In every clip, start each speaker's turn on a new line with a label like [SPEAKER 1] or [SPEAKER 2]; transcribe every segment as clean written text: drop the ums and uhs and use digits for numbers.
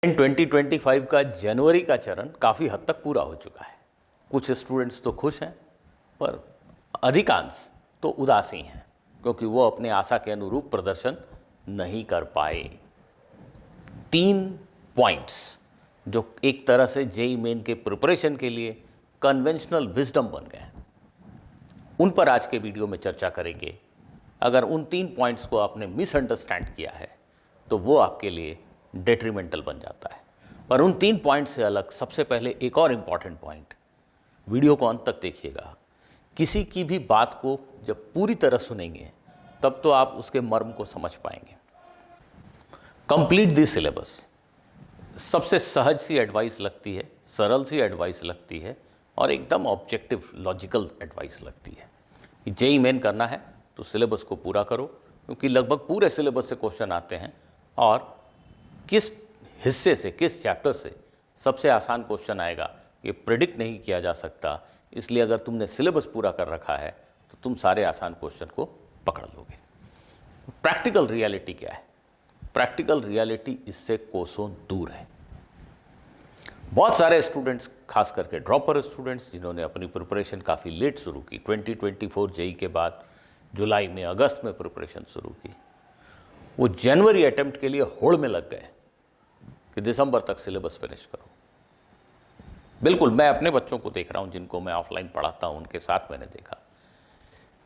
[SPEAKER 1] 2025 का जनवरी का चरण काफ़ी हद तक पूरा हो चुका है। कुछ स्टूडेंट्स तो खुश हैं, पर अधिकांश तो उदासीन हैं, क्योंकि वो अपने आशा के अनुरूप प्रदर्शन नहीं कर पाए। 3 पॉइंट्स जो एक तरह से जेईई मेन के प्रिपरेशन के लिए कन्वेंशनल विजडम बन गए, उन पर आज के वीडियो में चर्चा करेंगे। अगर उन 3 पॉइंट्स को आपने मिसअंडरस्टैंड किया है तो वो आपके लिए डेट्रीमेंटल बन जाता है। पर उन 3 पॉइंट से अलग सबसे पहले एक और इम्पॉर्टेंट पॉइंट, वीडियो को अंत तक देखिएगा। किसी की भी बात को जब पूरी तरह सुनेंगे तब तो आप उसके मर्म को समझ पाएंगे। कंप्लीट द सिलेबस सबसे सहज सी एडवाइस लगती है, सरल सी एडवाइस लगती है और एकदम ऑब्जेक्टिव लॉजिकल एडवाइस लगती है। जेईई मेन करना है तो सिलेबस को पूरा करो, क्योंकि लगभग पूरे सिलेबस से क्वेश्चन आते हैं और किस हिस्से से, किस चैप्टर से सबसे आसान क्वेश्चन आएगा ये प्रिडिक्ट नहीं किया जा सकता। इसलिए अगर तुमने सिलेबस पूरा कर रखा है तो तुम सारे आसान क्वेश्चन को पकड़ लोगे। प्रैक्टिकल रियलिटी क्या है? प्रैक्टिकल रियलिटी इससे कोसों दूर है। बहुत सारे स्टूडेंट्स, खास करके ड्रॉपर स्टूडेंट्स, जिन्होंने अपनी प्रिपरेशन काफ़ी लेट शुरू की, 2024 जेईई के बाद जुलाई में, अगस्त में प्रिपरेशन शुरू की, वो जनवरी अटेम्प्ट के लिए होड़ में लग गए कि दिसंबर तक सिलेबस फिनिश करो। बिल्कुल, मैं अपने बच्चों को देख रहा हूं जिनको मैं ऑफलाइन पढ़ाता हूं, उनके साथ मैंने देखा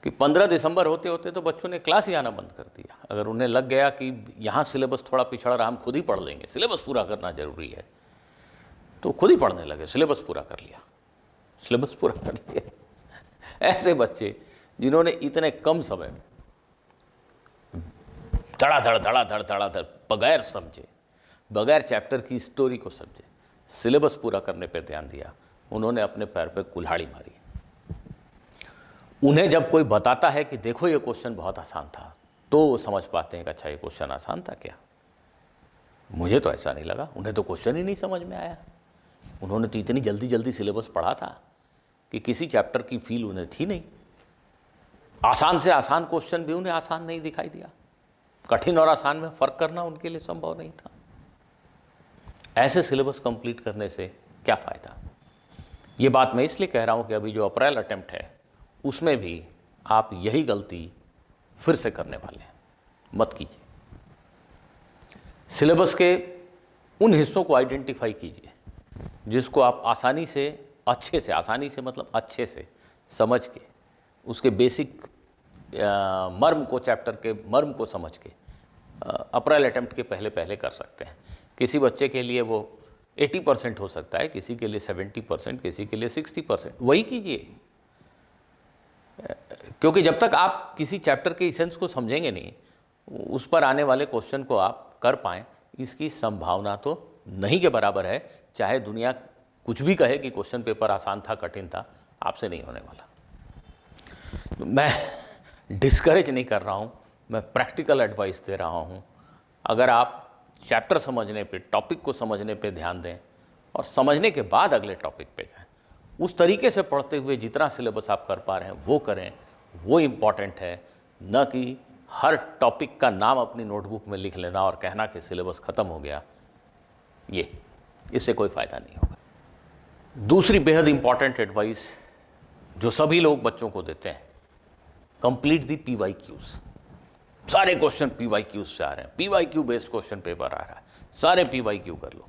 [SPEAKER 1] कि 15 दिसंबर होते होते तो बच्चों ने क्लास ही आना बंद कर दिया। अगर उन्हें लग गया कि यहाँ सिलेबस थोड़ा पिछड़ रहा, हम खुद ही पढ़ लेंगे, सिलेबस पूरा करना जरूरी है, तो खुद ही पढ़ने लगे, सिलेबस पूरा कर लिया, सिलेबस पूरा कर लिया। ऐसे बच्चे जिन्होंने इतने कम समय में धड़ाधड़ बगैर समझे, बगैर चैप्टर की स्टोरी को समझे, सिलेबस पूरा करने पे ध्यान दिया, उन्होंने अपने पैर पे कुल्हाड़ी मारी। उन्हें जब कोई बताता है कि देखो ये क्वेश्चन बहुत आसान था, तो वो समझ पाते हैं कि अच्छा ये क्वेश्चन आसान था क्या? मुझे तो ऐसा नहीं लगा। उन्हें तो क्वेश्चन ही नहीं समझ में आया। उन्होंने तो इतनी जल्दी जल्दी सिलेबस पढ़ा था कि किसी चैप्टर की फील उन्हें थी नहीं। आसान से आसान क्वेश्चन भी उन्हें आसान नहीं दिखाई दिया। कठिन और आसान में फर्क करना उनके लिए संभव नहीं था। ऐसे सिलेबस कंप्लीट करने से क्या फ़ायदा? ये बात मैं इसलिए कह रहा हूं कि अभी जो अप्रैल अटेम्प्ट है उसमें भी आप यही गलती फिर से करने वाले हैं। मत कीजिए। सिलेबस के उन हिस्सों को आइडेंटिफाई कीजिए जिसको आप आसानी से, अच्छे से, आसानी से मतलब अच्छे से समझ के, उसके बेसिक मर्म को, चैप्टर के मर्म को समझ के अप्रैल अटेम्प्ट के पहले पहले कर सकते हैं। किसी बच्चे के लिए वो 80% हो सकता है, किसी के लिए 70%, किसी के लिए 60%। वही कीजिए, क्योंकि जब तक आप किसी चैप्टर के इसेंस को समझेंगे नहीं, उस पर आने वाले क्वेश्चन को आप कर पाएँ, इसकी संभावना तो नहीं के बराबर है। चाहे दुनिया कुछ भी कहे कि क्वेश्चन पेपर आसान था, कठिन था, आपसे नहीं होने वाला। मैं डिस्करेज नहीं कर रहा हूँ, मैं प्रैक्टिकल एडवाइस दे रहा हूँ। अगर आप चैप्टर समझने पे, टॉपिक को समझने पे ध्यान दें और समझने के बाद अगले टॉपिक पे जाएं, उस तरीके से पढ़ते हुए जितना सिलेबस आप कर पा रहे हैं वो करें, वो इम्पॉर्टेंट है। न कि हर टॉपिक का नाम अपनी नोटबुक में लिख लेना और कहना कि सिलेबस ख़त्म हो गया। ये इससे कोई फ़ायदा नहीं होगा। दूसरी बेहद इंपॉर्टेंट एडवाइस जो सभी लोग बच्चों को देते हैं, कंप्लीट दी PYQs। सारे क्वेश्चन PYQs से आ रहे हैं, PYQ बेस्ड क्वेश्चन पेपर आ रहा है, सारे PYQ कर लो।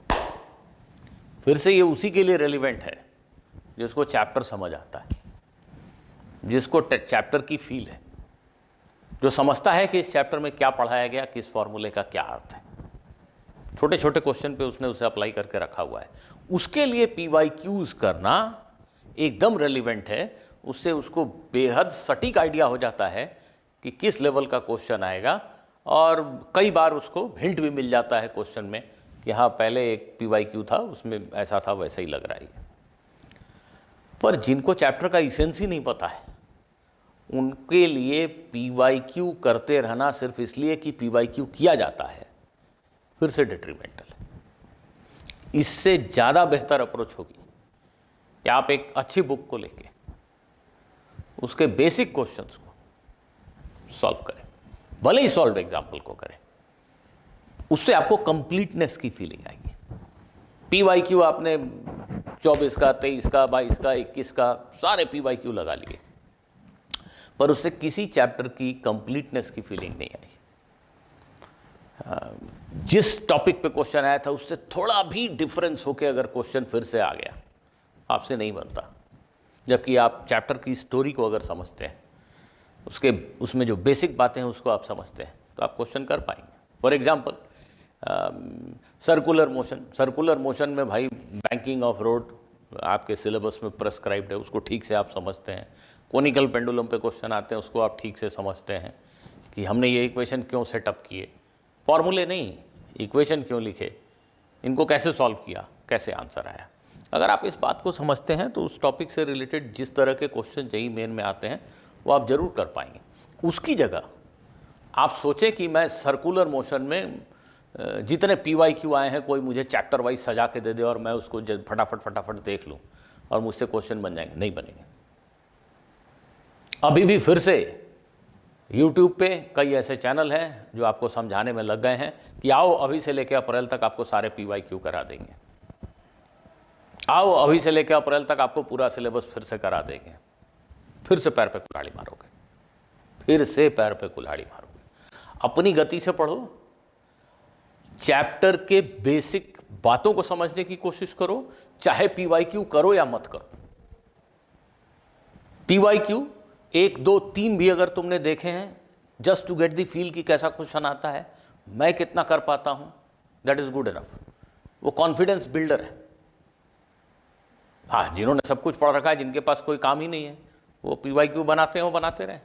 [SPEAKER 1] फिर से ये उसी के लिए रेलिवेंट है जिसको चैप्टर समझ आता है, जिसको चैप्टर की फील है, जो समझता है कि इस चैप्टर में क्या पढ़ाया गया, किस फॉर्मूले का क्या अर्थ है। छोटे छोटे क्वेश्चन पे उसने उसे अप्लाई करके रखा हुआ है। उसके लिए PYQs करना एकदम रेलिवेंट है। उससे उसको बेहद सटीक आइडिया हो जाता है कि किस लेवल का क्वेश्चन आएगा, और कई बार उसको हिंट भी मिल जाता है क्वेश्चन में कि हाँ पहले एक PYQ था, उसमें ऐसा था, वैसा ही लग रहा है। पर जिनको चैप्टर का इसेंस ही नहीं पता है, उनके लिए PYQ करते रहना सिर्फ इसलिए कि PYQ किया जाता है, फिर से डिट्रीमेंटल है। इससे ज़्यादा बेहतर अप्रोच होगी कि आप एक अच्छी बुक को लेके उसके बेसिक क्वेश्चंस को सॉल्व करें, भले ही सॉल्व एग्जाम्पल को करें। उससे आपको कंप्लीटनेस की फीलिंग आएगी। PYQ आपने 24 का, 23 का, 22 का, 21 का सारे PYQ लगा लिए, पर उससे किसी चैप्टर की कंप्लीटनेस की फीलिंग नहीं आई। जिस टॉपिक पे क्वेश्चन आया था उससे थोड़ा भी डिफरेंस होके अगर क्वेश्चन फिर से आ गया, आपसे नहीं बनता। जबकि आप चैप्टर की स्टोरी को अगर समझते हैं, उसमें जो बेसिक बातें हैं उसको आप समझते हैं, तो आप क्वेश्चन कर पाएंगे। फॉर एग्जाम्पल सर्कुलर मोशन में भाई बैंकिंग ऑफ रोड आपके सिलेबस में प्रेस्क्राइब्ड है, उसको ठीक से आप समझते हैं। कोनिकल पेंडुलम पे क्वेश्चन आते हैं, उसको आप ठीक से समझते हैं कि हमने ये इक्वेशन क्यों सेटअप किए, फॉर्मूले नहीं, इक्वेशन क्यों लिखे, इनको कैसे सॉल्व किया, कैसे आंसर आया। अगर आप इस बात को समझते हैं तो उस टॉपिक से रिलेटेड जिस तरह के क्वेश्चन जेईई मेन में आते हैं वो आप जरूर कर पाएंगे। उसकी जगह आप सोचें कि मैं सर्कुलर मोशन में जितने PYQ आए हैं कोई मुझे चैप्टर वाइज सजा के दे दे और मैं उसको फटाफट देख लूं और मुझसे क्वेश्चन बन जाएंगे, नहीं बनेंगे। अभी भी फिर से YouTube पे कई ऐसे चैनल हैं जो आपको समझाने में लग गए हैं कि आओ अभी से लेकर अप्रैल तक आपको सारे PYQ करा देंगे, आओ अभी से लेकर अप्रैल तक आपको पूरा सिलेबस फिर से करा देंगे। फिर से पैर पे कुल्हाड़ी मारोगे, फिर से पैर पे कुल्हाड़ी मारोगे। अपनी गति से पढ़ो, चैप्टर के बेसिक बातों को समझने की कोशिश करो, चाहे PYQ करो या मत करो। PYQ 1, 2, 3 भी अगर तुमने देखे हैं just to get the feel कि कैसा क्वेश्चन आता है, मैं कितना कर पाता हूं, दैट इज गुड इनफ। वो कॉन्फिडेंस बिल्डर है। हाँ, जिन्होंने सब कुछ पढ़ रखा है, जिनके पास कोई काम ही नहीं है, वो PYQ बनाते हैं, वो बनाते रहे।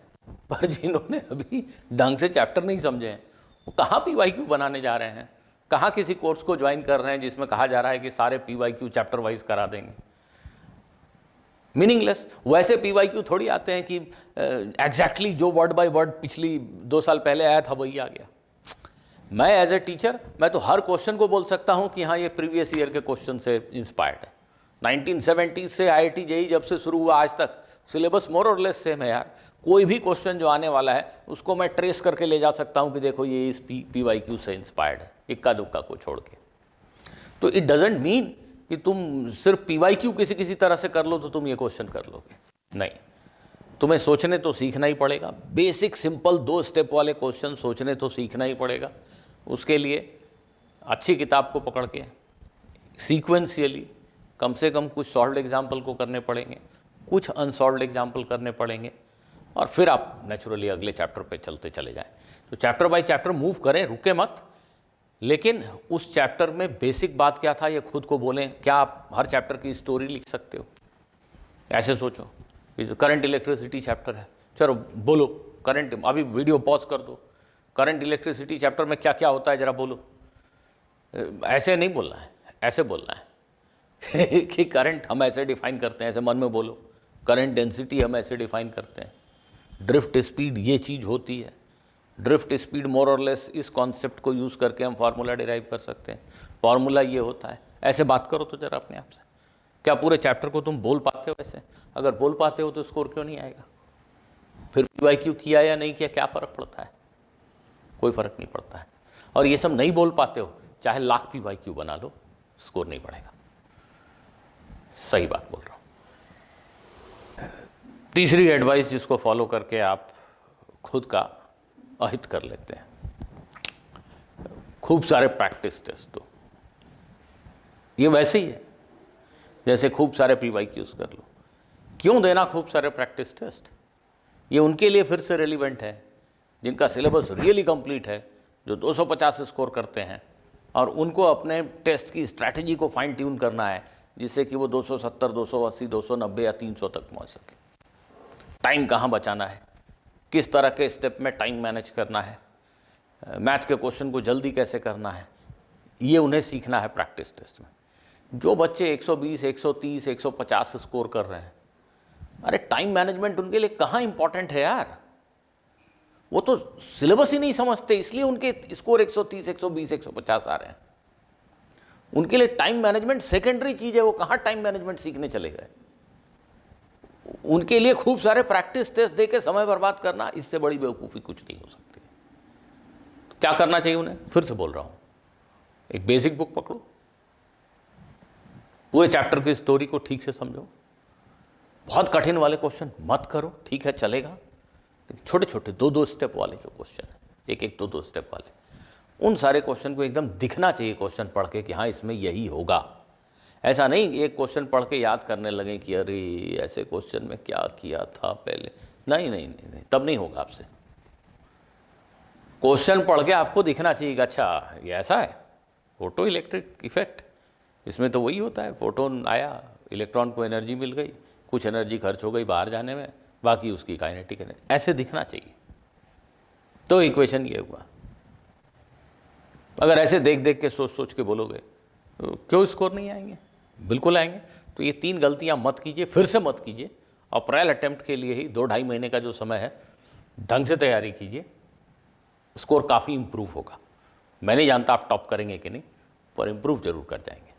[SPEAKER 1] पर जिन्होंने अभी ढंग से चैप्टर नहीं समझे हैं, वो कहाँ PYQ बनाने जा रहे हैं, कहाँ किसी कोर्स को ज्वाइन कर रहे हैं जिसमें कहा जा रहा है कि सारे PYQ चैप्टर वाइज करा देंगे। मीनिंगलेस। वैसे PYQ थोड़ी आते हैं कि एग्जैक्टली जो वर्ड बाय वर्ड पिछली 2 साल पहले आया था वही आ गया। मैं एज ए टीचर मैं तो हर क्वेश्चन को बोल सकता हूं कि हाँ ये प्रीवियस ईयर के क्वेश्चन से इंस्पायर्ड है। 1970 से IIT JEE जब से शुरू हुआ आज तक सिलेबस मोर और लेस सेम है यार। कोई भी क्वेश्चन जो आने वाला है उसको मैं ट्रेस करके ले जा सकता हूं कि देखो ये इस PYQ से इंस्पायर्ड है, इक्का दुक्का को छोड़ के। तो इट डजेंट मीन कि तुम सिर्फ PYQ किसी तरह से कर लो तो तुम ये क्वेश्चन कर लोगे, नहीं। तुम्हें सोचने तो सीखना ही पड़ेगा। बेसिक सिंपल 2 स्टेप वाले क्वेश्चन सोचने तो सीखना ही पड़ेगा। उसके लिए अच्छी किताब को पकड़ के सीक्वेंशियली कम से कम कुछ सॉल्व्ड एग्जाम्पल को करने पड़ेंगे, कुछ अनसॉल्व्ड एग्जाम्पल करने पड़ेंगे, और फिर आप नेचुरली अगले चैप्टर पे चलते चले जाएं। तो चैप्टर बाय चैप्टर मूव करें, रुके मत। लेकिन उस चैप्टर में बेसिक बात क्या था ये खुद को बोलें। क्या आप हर चैप्टर की स्टोरी लिख सकते हो? ऐसे सोचो कि जो करंट इलेक्ट्रिसिटी चैप्टर है, चलो बोलो करंट, अभी वीडियो पॉज कर दो, करंट इलेक्ट्रिसिटी चैप्टर में क्या क्या होता है जरा बोलो। ऐसे नहीं बोलना है, ऐसे बोलना है कि करंट हम ऐसे डिफाइन करते हैं, ऐसे मन में बोलो। करंट डेंसिटी हम ऐसे डिफाइन करते हैं, ड्रिफ्ट स्पीड ये चीज़ होती है, ड्रिफ्ट स्पीड मोर और लेस इस कॉन्सेप्ट को यूज़ करके हम फार्मूला डिराइव कर सकते हैं, फार्मूला ये होता है। ऐसे बात करो तो जरा अपने आप से। क्या पूरे चैप्टर को तुम बोल पाते हो ऐसे? अगर बोल पाते हो तो स्कोर क्यों नहीं आएगा? फिर PYQ किया या नहीं किया क्या फ़र्क पड़ता है? कोई फ़र्क नहीं पड़ता है। और ये सब नहीं बोल पाते हो, चाहे लाख PYQ बना लो, स्कोर नहीं बढ़ेगा। सही बात बोल रहा हूं। तीसरी एडवाइस जिसको फॉलो करके आप खुद का अहित कर लेते हैं, खूब सारे प्रैक्टिस टेस्ट दो। ये वैसे ही है जैसे खूब सारे PYQs कर लो। क्यों देना खूब सारे प्रैक्टिस टेस्ट? ये उनके लिए फिर से रेलिवेंट है जिनका सिलेबस रियली कंप्लीट है, जो 250 स्कोर करते हैं, और उनको अपने टेस्ट की स्ट्रैटेजी को फाइन ट्यून करना है जिससे कि वो 270, 280, 290 या 300 तक पहुंच सके। टाइम कहाँ बचाना है, किस तरह के स्टेप में टाइम मैनेज करना है, मैथ के क्वेश्चन को जल्दी कैसे करना है, ये उन्हें सीखना है प्रैक्टिस टेस्ट में। जो बच्चे 120, 130, 150 स्कोर कर रहे हैं, अरे टाइम मैनेजमेंट उनके लिए कहाँ इंपॉर्टेंट है यार? वो तो सिलेबस ही नहीं समझते, इसलिए उनके स्कोर 130, 120, 150 आ रहे हैं। उनके लिए टाइम मैनेजमेंट सेकेंडरी चीज है, वो कहाँ टाइम मैनेजमेंट सीखने चले गए। उनके लिए खूब सारे प्रैक्टिस टेस्ट देके समय बर्बाद करना, इससे बड़ी बेवकूफ़ी कुछ नहीं हो सकती। तो क्या करना चाहिए उन्हें? फिर से बोल रहा हूँ, एक बेसिक बुक पकड़ो, पूरे चैप्टर की स्टोरी को ठीक से समझो। बहुत कठिन वाले क्वेश्चन मत करो, ठीक है चलेगा, लेकिन छोटे छोटे 2-2 स्टेप वाले जो क्वेश्चन है, एक एक 2-2 स्टेप वाले, उन सारे क्वेश्चन को एकदम दिखना चाहिए क्वेश्चन पढ़ के कि हाँ इसमें यही होगा। ऐसा नहीं एक क्वेश्चन पढ़ के याद करने लगे कि अरे ऐसे क्वेश्चन में क्या किया था पहले, नहीं नहीं नहीं, नहीं तब नहीं होगा आपसे। क्वेश्चन पढ़ के आपको दिखना चाहिए कि अच्छा ये ऐसा है, फोटो इलेक्ट्रिक इफेक्ट, इसमें तो वही होता है, फोटोन आया, इलेक्ट्रॉन को एनर्जी मिल गई, कुछ एनर्जी खर्च हो गई बाहर जाने में, बाकी उसकी काइनेटिक एनर्जी, ऐसे दिखना चाहिए। तो इक्वेशन ये हुआ। अगर ऐसे देख देख के सोच सोच के बोलोगे तो क्यों स्कोर नहीं आएंगे? बिल्कुल आएंगे। तो ये 3 गलतियां मत कीजिए, फिर से मत कीजिए। अप्रैल अटेम्प्ट के लिए ही 2-2.5 महीने का जो समय है, ढंग से तैयारी कीजिए, स्कोर काफ़ी इंप्रूव होगा। मैं नहीं जानता आप टॉप करेंगे कि नहीं, पर इंप्रूव जरूर कर जाएंगे।